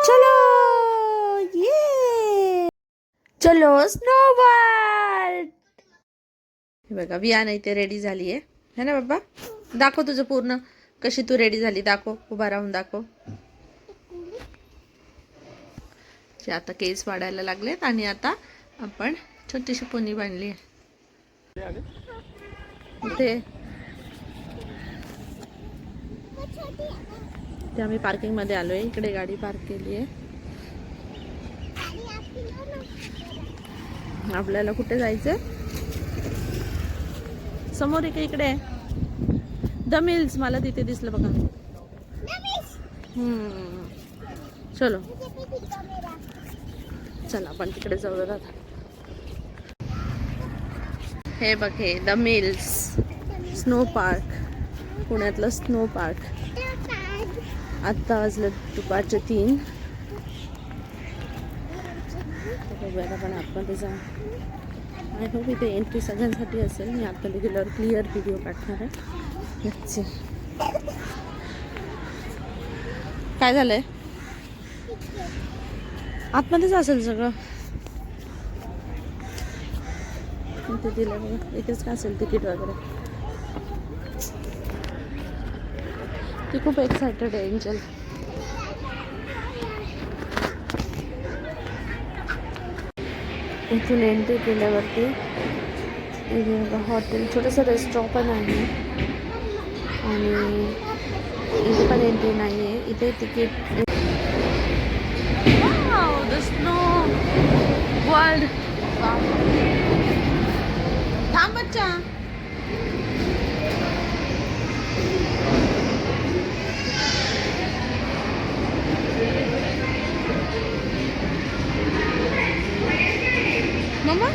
चलो ये चलो स्नोवर्ल्ड. हे बघा वियान इथे रेडी झाली आहे ना बाबा. दाखव तुझं पूर्ण कशी तू रेडी झाली, दाखव, उभा राहून दाखव. आता केस वाढायला लागलेत आणि आता आपण छोटीशी पोनी बांधली आहे. ते आम्ही पार्किंग मध्ये आलोय. इकडे गाडी पार्क केली आहे. आपल्याला कुठे जायचंय? समोर इकडे द मिल्स मला तिथे दिसलं बघा. चलो चला आपण तिकडे जाऊया. हे बघ हे द मिल्स स्नो पार्क, पुण्यातलं स्नो पार्क. आत्ता वाजलं दुपारचे 3. बघूया आपण आतमध्ये जाऊ. आय होप इथे एंट्री सगळ्यांसाठी असेल. मी आतमध्ये गेल्यावर क्लिअर व्हिडिओ काढणार आहे. काय झालंय? आतमध्येच असेल सगळं. इथे दिलं बघा, इथेच काय असेल तिकीट वगैरे. ती खूप एक्सायटेड आहे एंजल. इथून एंट्री केल्यावरती इथे हॉटेल, छोटंसं रेस्टॉरंट पण आहे आणि इथे पण एंट्री नाही आहे. इथे तिकीट. The snow world. थांब बच्चा. मम्मा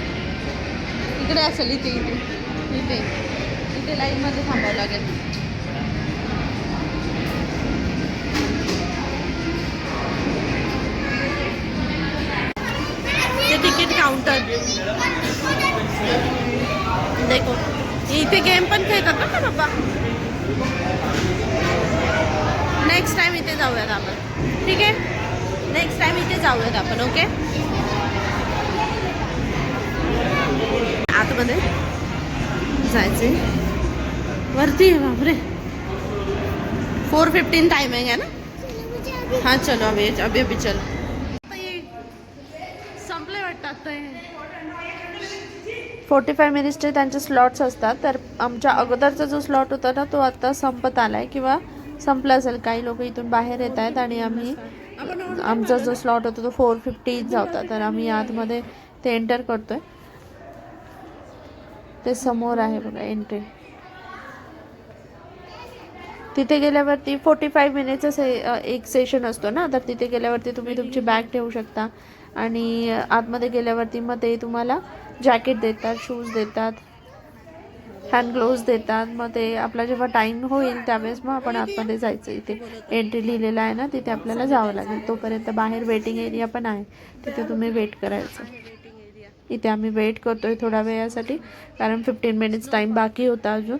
इकडे असेल. इथे इथे इथे इथे लाईन मध्ये थांबावं लागेल. ते तिकीट काउंटर. देखो इथे गेम पण खेळतात ना बाबा. नेक्स्ट टाइम इथे जाऊयात आपण. ठीक आहे, नेक्स्ट टाइम इथे जाऊयात आपण. ओके, आतमध्ये जायचे. वरती आहे बापरे. 4:15 टाइमिंग है ना. हाँ चलो अभी अभी अभी चलो. संपले वाटतात. 45 मिनिट्सचे त्यांचे स्लॉट्स असतात. तर आमच्या अगोदरचा जो स्लॉट होता ना तो आता संपत आलाय किंवा संपला असेल. काही लोक इथून बाहेर येत आहेत आणि आमचा जो स्लॉट होता तो 4:15 होता. तर आम्ही आतमध्ये ते एंटर करतोय. ते समोर आहे बघा एंट्री. तिथे गेल्यावरती 45 मिनिटचा एक सेशन असतो ना. तर तिथे गेल्यावरती तुम्ही तुमची बॅग ठेवू शकता आणि आतमध्ये गेल्यावरती मग ते तुम्हाला जॅकेट देतात, शूज देतात, हँड ग्लोव्ज देतात. मग ते आपला जेव्हा टाईम होईल त्यावेळेस मग आपण आतमध्ये जायचं. इथे एंट्री लिहिलेलं आहे ना, तिथे आपल्याला जावं लागेल. तोपर्यंत बाहेर वेटिंग एरिया पण आहे, तिथे तुम्ही वेट करायचं. इथे आम्ही वेट करतोय थोड्या वेळासाठी, कारण 15 मिनिट्स टाईम बाकी होता अजून.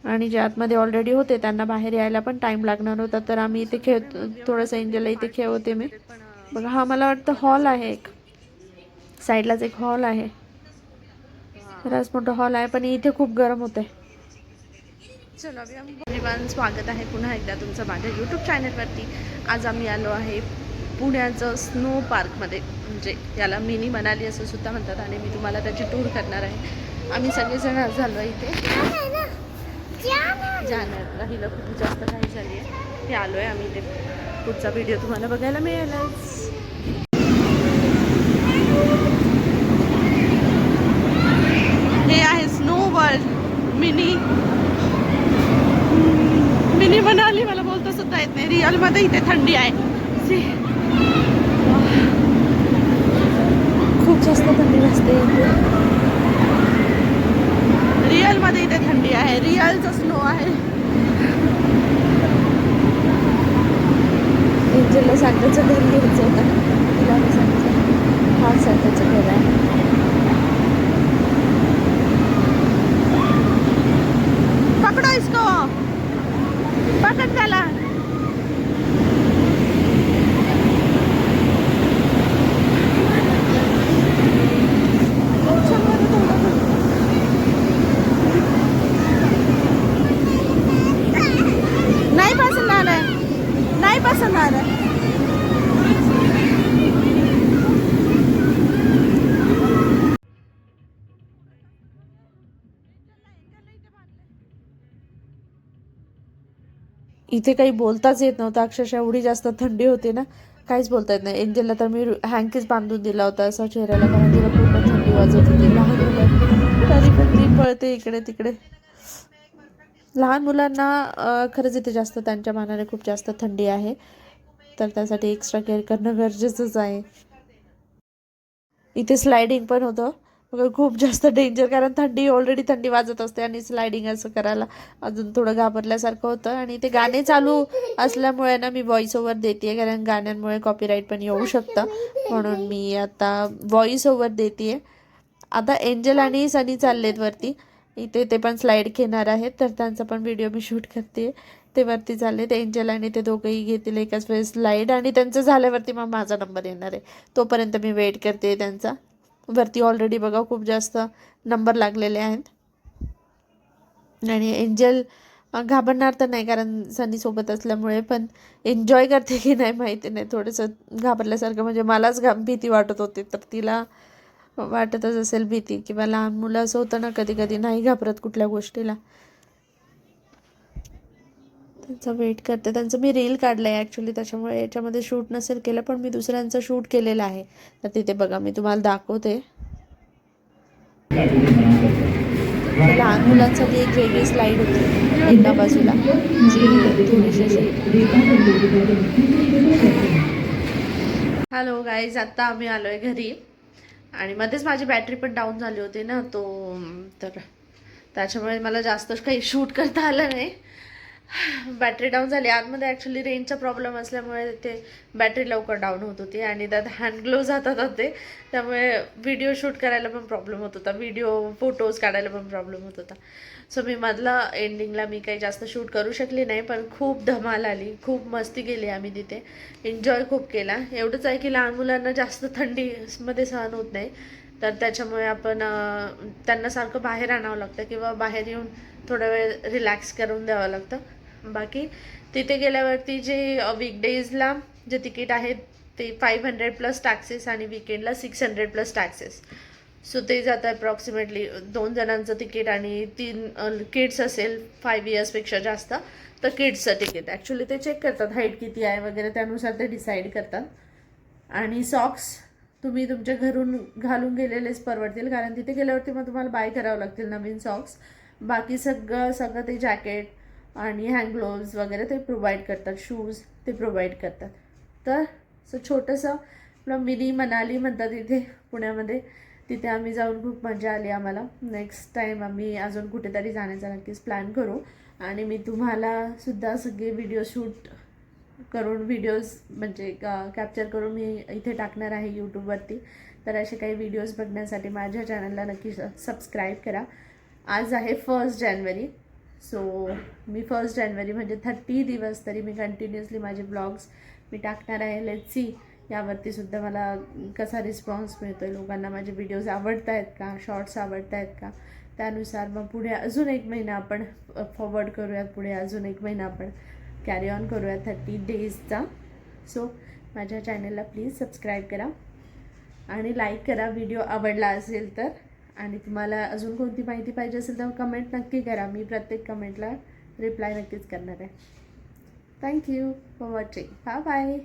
आणि जे आतमध्ये ऑलरेडी होते त्यांना बाहेर यायला पण टाईम लागणार होता. तर आम्ही इथे खेळतो थोडंसं. एंजलला इथे खेळवते मी. बघा हा मला वाटतं हॉल आहे. एक साईडलाच एक हॉल आहे. बराच मोठा हॉल आहे, पण इथे खूप गरम होते. चलो एव्हरीवन, स्वागत आहे पुन्हा एकदा तुमचं माझ्या यूट्यूब चॅनलवरती. आज आम्ही आलो आहे पुण्याचं स्नो पार्कमध्ये. म्हणजे याला मिनी मनाली असं सुद्धा म्हणतात आणि मी तुम्हाला त्याची टूर करणार आहे. आम्ही सगळेजण आज झालो इथे. जाणार हिला खूप जास्त काही झाली आहे. ते आलो आहे आम्ही. ते पुढचा व्हिडिओ तुम्हाला बघायला मिळेलच. हे आहे स्नो वर्ल्ड मिनी मनाली. मला बोलता सुद्धा येत नाही. रिअलमध्ये इथे थंडी आहे. खूप जास्त थंडी वाजते इथे. रिअलमध्ये इथे थंडी आहे. रिअलचा स्नो आहे. एंजलला सांगायचं घर घ्यायचं होतं ना, तिला मी सांगितलं हा सांगायचं घर आहे. पकडो इसको, पकड त्याला. होणार आहे. इथे काही बोलताच येत नव्हतं, अक्षरशः एवढी जास्त थंडी होती ना, काहीच बोलता येत नाही. एंजलला तर मी हँकीच बांधून दिला होता असा चेहऱ्याला, कारण तिला पूर्ण थंडी वाजत होती. लहान मुलं तरी पण ती पळते इकडे तिकडे. लहान मुलांना खरंच इथे जास्त त्यांच्या मानाने खूप जास्त थंडी आहे, तर त्यासाठी एक्स्ट्रा केअर करणं गरजेचंच आहे. इथे स्लायडिंग पण होतं, मग खूप जास्त डेंजर, कारण थंडी वाजत असते आणि स्लायडिंग असं करायला अजून थोडं घाबरल्यासारखं होतं. आणि ते गाणे चालू असल्यामुळे ना मी व्हॉइस ओव्हर देते, कारण गाण्यांमुळे कॉपीराईट पण येऊ शकतं, म्हणून मी आता व्हॉइस ओव्हर देते. आता एंजल आणि सनी चाललेत वरती, इथे ते पण स्लाईड घेणार आहेत, तर त्यांचा पण व्हिडिओ मी शूट करते. ते वरती चालले, ते एंजल आणि ते दोघंही घेतील एकाच वेळेस स्लाईड, आणि त्यांचं झाल्यावरती मग माझा नंबर येणार आहे. तोपर्यंत मी वेट करते त्यांचा. वरती ऑलरेडी बघा खूप जास्त नंबर लागलेले आहेत. आणि एंजल घाबरणार तर नाही, कारण सनी सोबत असल्यामुळे, पण एन्जॉय करते की नाही माहिती नाही. थोडंसं घाबरल्यासारखं, म्हणजे मलाच भीती वाटत होती, तर तिला वाटतच असेल भीती. किंवा लहान मुलं असं होतं ना, कधी कधी नाही घाबरत कुठल्या गोष्टीला. त्यांचा वेट करते. त्यांचं मी रील काढलं आहे ॲक्च्युली, त्याच्यामुळे याच्यामध्ये शूट नसेल केलं, पण मी दुसऱ्यांचं शूट केलेलं आहे. तर तिथे बघा मी तुम्हाला दाखवते. लहान मुलांसाठी एक वेगळी स्लाईड होती एका बाजूला, जी थोडीशी अशी. हॅलो गाईज, आत्ता आम्ही आलो आहे घरी, आणि मध्येच माझी बॅटरी पण डाऊन झाली होती ना, तर त्याच्यामुळे मला जास्त काही शूट करता आलं नाही. बॅटरी डाऊन झाली आतमध्ये. ॲक्च्युली रेंजचा प्रॉब्लेम असल्यामुळे ते बॅटरी लवकर डाऊन होत होती, आणि त्यात हँड ग्लोव्ज हातात होते, त्यामुळे व्हिडिओ शूट करायला पण प्रॉब्लेम होत होता, फोटोज काढायला पण प्रॉब्लेम होत होता. सो मी मधला एंडिंगला मी काही जास्त शूट करू शकली नाही, पण खूप धमाल आली, खूप मस्ती केली आम्ही तिथे, एन्जॉय खूप केला. एवढंच आहे की लहान मुलांना जास्त थंडीमध्ये सहन होत नाही, तर त्याच्यामुळे आपण त्यांना सारखं बाहेर आणावं लागतं, किंवा बाहेर येऊन थोडा वेळ रिलॅक्स करून द्यावं लागतं. बाकी तिथे गेल्यावरती जे वीकडेजला जे तिकीट आहेत ते 500 प्लस टॅक्सेस, आणि विकेंडला 600 प्लस टॅक्सेस. सो ते जातं अप्रॉक्सिमेटली 2 जणांचं तिकीट, आणि 3 किड्स असेल 5 इयर्सपेक्षा जास्त, तर किड्सचं तिकीट. ॲक्च्युली ते चेक करतात हाईट किती आहे वगैरे, त्यानुसार ते डिसाईड करतात. आणि सॉक्स तुम्ही तुमच्या घरून घालून गेलेलेच परवडतील, कारण तिथे गेल्यावरती मग तुम्हाला बाय करावं लागतील नवीन सॉक्स. बाकी सगळं ते जॅकेट आणि हँड ग्लोव्ज वगैरे ते प्रोव्हाइड करतात, शूज ते प्रोव्हाइड करतात. तर छोटंसं आपलं मिनी मनाली म्हणतात इथे पुण्यामध्ये, तिथे आम्ही जाऊन खूप मजा आली आम्हाला. नेक्स्ट टाईम आम्ही अजून कुठेतरी जाण्याचा नक्कीच प्लॅन करू, आणि मी तुम्हाला सुद्धा सगळे व्हिडिओ शूट करून, व्हिडिओज म्हणजे कॅप्चर करून मी इथे टाकणार आहे यूट्यूबवरती. तर असे काही व्हिडिओज बघण्यासाठी माझ्या चॅनलला नक्की सबस्क्राईब करा. आज आहे 1 जानेवारी, सो मी 1 जानेवारी म्हणजे 30 दिवस तरी मी कंटिन्युअसली माझे ब्लॉग्स मी टाकणार आहे. लेट्स सी यावरती सुद्धा मला कसा रिस्पॉन्स मिळतो आहे, लोकांना माझे व्हिडिओज आवडत आहेत का, शॉर्ट्स आवडत आहेत का, त्यानुसार मग पुढे अजून 1 महिना आपण फॉरवर्ड करूयात, पुढे अजून 1 महिना आपण कॅरी ऑन करूया 30 डेजचा. सो माझ्या चॅनलला प्लीज सबस्क्राईब करा आणि लाईक करा व्हिडिओ आवडला असेल तर. आणि तुम्हाला अजून कोणती माहिती पाहिजे असेल तर कमेंट नक्की करा, मी प्रत्येक कमेंटला रिप्लाय नक्कीच करणार आहे. Thank you for watching. Bye bye.